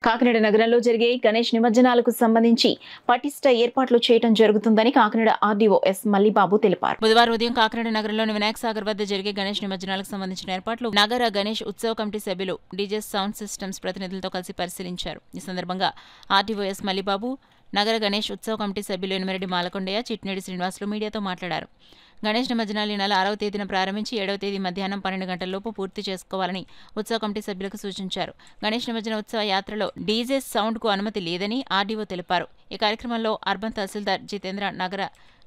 కాకినాడ నగరంలో జరిగే గణేష్ నిమజ్జనాలకు సంబంధించి పటిష్ట ఏర్పాట్లు చేయడం జరుగుతుందని కాకినాడ ఆర్డీఓ ఎస్ మల్లిబాబు తెలిపారు. బుధవారం ఉదయం కాకినాడ నగరంలోని వినాయక సాగర్ వద్ద జరిగే గణేష్ నిమజ్జనాలకు సంబంధించిన ఏర్పాట్లు నగర గణేష్ ఉత్సవ కమిటీ సభ్యులు డీజే సౌండ్ సిస్టమ్స్ ప్రతినిధులతో కలిసి పరిశీలించారు. ఈ సందర్భంగా ఆర్డీఓ ఎస్ మల్లిబాబు, నగర గణేష్ ఉత్సవ కమిటీ సభ్యులు ఎనిమిరెడ్డి మాలకొండయ్య, చిట్నేడి శ్రీనివాసులు మీడియాతో మాట్లాడారు. గణేష్ నిమజ్జనాలు ఈ నెల 6వ తేదీన ప్రారంభించి 7వ తేదీ మధ్యాహ్నం 12 గంటలలోపు పూర్తి చేసుకోవాలని ఉత్సవ కమిటీ సభ్యులకు సూచించారు. గణేష్ నిమజ్జన ఉత్సవ యాత్రలో డీజే సౌండ్ కు అనుమతి లేదని ఆర్డీఓ తెలిపారు. ఈ కార్యక్రమంలో అర్బన్ తహసీల్దార్ జితేంద్ర, నగర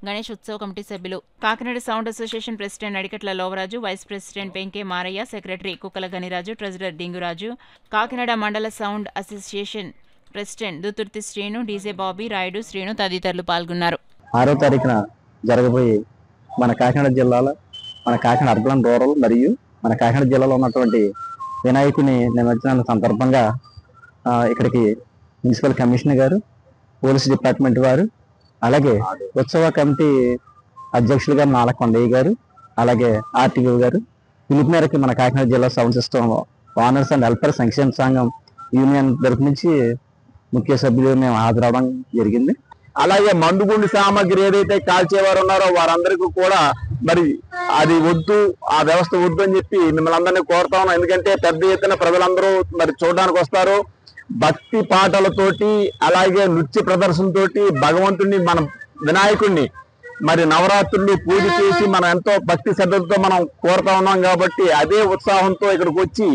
గణేష్ ఉత్సవ కమిటీ సభ్యులు, Kakinada sound association president Adikatla Lovaraju, vice president Penke Maraiah, secretary Kukkala Ganiraju, treasurer Dinguraju, Kakinada మండల sound association president Duthurthi Srinu, DJ Bobby, Rayudu, Srinu తదితరులు పాల్గొన్నారు. 6వ తారీఖున జరగబోయే మన కాకినాడ జిల్లాలో మన కాకినాడ అర్బన్ రూరల్ మరియు మన కాకినాడ జిల్లాలో ఉన్నటువంటి వినాయకుని నిమజ్జనాల సందర్భంగా ఇక్కడికి మున్సిపల్ కమిషనర్ గారు, పోలీస్ డిపార్ట్మెంట్ వారు, అలాగే ఉత్సవ కమిటీ అధ్యక్షులు గారు నాలకొండయ్య గారు, అలాగే ఆర్టీఓ గారు పిలుపు మేరకు మన కాకినాడ జిల్లా sound system owners and helper సంక్షేమ సంఘం యూనియన్ తరఫు నుంచి ముఖ్య సభ్యులు మేము హాజరవడం జరిగింది. అలాగే మందుగుండు సామాగ్రి ఏదైతే కాల్చేవారు ఉన్నారో వారందరికీ కూడా మరి అది వద్దు, ఆ వ్యవస్థ వద్దు అని చెప్పి మిమ్మల్ని అందరినీ కోరుతా ఉన్నాం. ఎందుకంటే పెద్ద ఎత్తున ప్రజలందరూ మరి చూడడానికి వస్తారు. భక్తి పాటలతోటి అలాగే నృత్య ప్రదర్శనతోటి భగవంతుడిని, మన వినాయకుడిని మరి నవరాత్రుల్ని పూజ చేసి మనం ఎంతో భక్తి శ్రద్ధలతో మనం కోరుతా ఉన్నాం. కాబట్టి అదే ఉత్సాహంతో ఇక్కడికి వచ్చి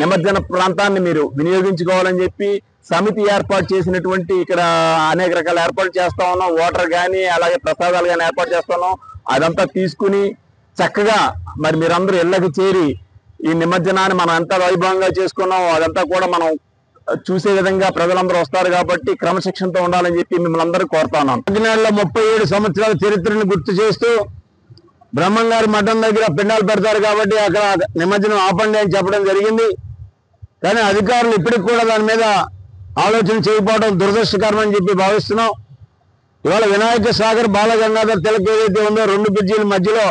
నిమజ్జన ప్రాంతాన్ని మీరు వినియోగించుకోవాలని చెప్పి సమితి ఏర్పాటు చేసినటువంటి ఇక్కడ అనేక రకాల ఏర్పాటు చేస్తా ఉన్నాం. వాటర్ కానీ అలాగే ప్రసాదాలు కానీ ఏర్పాటు చేస్తా ఉన్నాం. అదంతా తీసుకుని చక్కగా మరి మీరందరూ ఇళ్ళకి చేరి ఈ నిమజ్జనాన్ని మనం ఎంత వైభవంగా చేసుకున్నాం అదంతా కూడా మనం చూసే విధంగా ప్రజలందరూ వస్తారు. కాబట్టి క్రమశిక్షణతో ఉండాలని చెప్పి మిమ్మల్ని అందరూ కోరుతా ఉన్నాం. కాకినాడలో 37 సంవత్సరాల చరిత్రను గుర్తు చేస్తూ బ్రహ్మంగారి మఠం దగ్గర పిండాలు పెడతారు కాబట్టి అక్కడ నిమజ్జనం ఆపండి అని చెప్పడం జరిగింది. కానీ అధికారులు ఇప్పటికి కూడా దాని మీద ఆలోచన చేయకపోవడం దురదృష్టకరం అని చెప్పి భావిస్తున్నాం. ఇవాళ వినాయక సాగర్ బాలగంగాధర్ తిలక్ ఏదైతే ఉందో 2 బ్రిడ్జీల మధ్యలో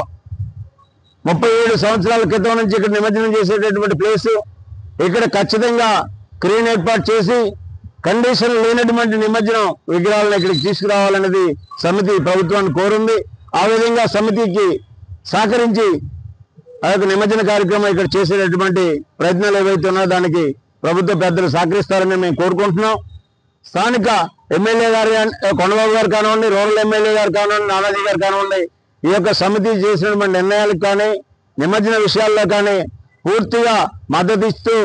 37 సంవత్సరాల క్రితం నుంచి ఇక్కడ నిమజ్జనం చేసేటటువంటి ప్లేసు, ఇక్కడ ఖచ్చితంగా క్రేన్ ఏర్పాటు చేసి కండిషన్ లేనటువంటి నిమజ్జనం విగ్రహాలను ఇక్కడికి తీసుకురావాలనేది సమితి ప్రభుత్వాన్ని కోరింది. ఆ విధంగా సమితికి సహకరించి ఆ యొక్క నిమజ్జన కార్యక్రమం ఇక్కడ చేసేటటువంటి ప్రయత్నాలు ఏవైతే ఉన్నాయో దానికి ప్రభుత్వ పెద్దలు సహకరిస్తారని మేము కోరుకుంటున్నాం. స్థానిక ఎమ్మెల్యే గారు కొండబాబు గారు కానివ్వండి, రూరల్ ఎమ్మెల్యే గారు కానివ్వండి, నానాజీ గారు కానివ్వండి, ఈ యొక్క సమితి చేసినటువంటి నిర్ణయాలకు కానీ నిమజ్జన విషయాల్లో కానీ పూర్తిగా మద్దతు ఇస్తూ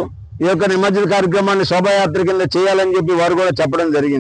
ఈ యొక్క నిమజ్జన కార్యక్రమాన్ని శోభాయాత్ర కింద చేయాలని చెప్పి వారు కూడా చెప్పడం జరిగింది.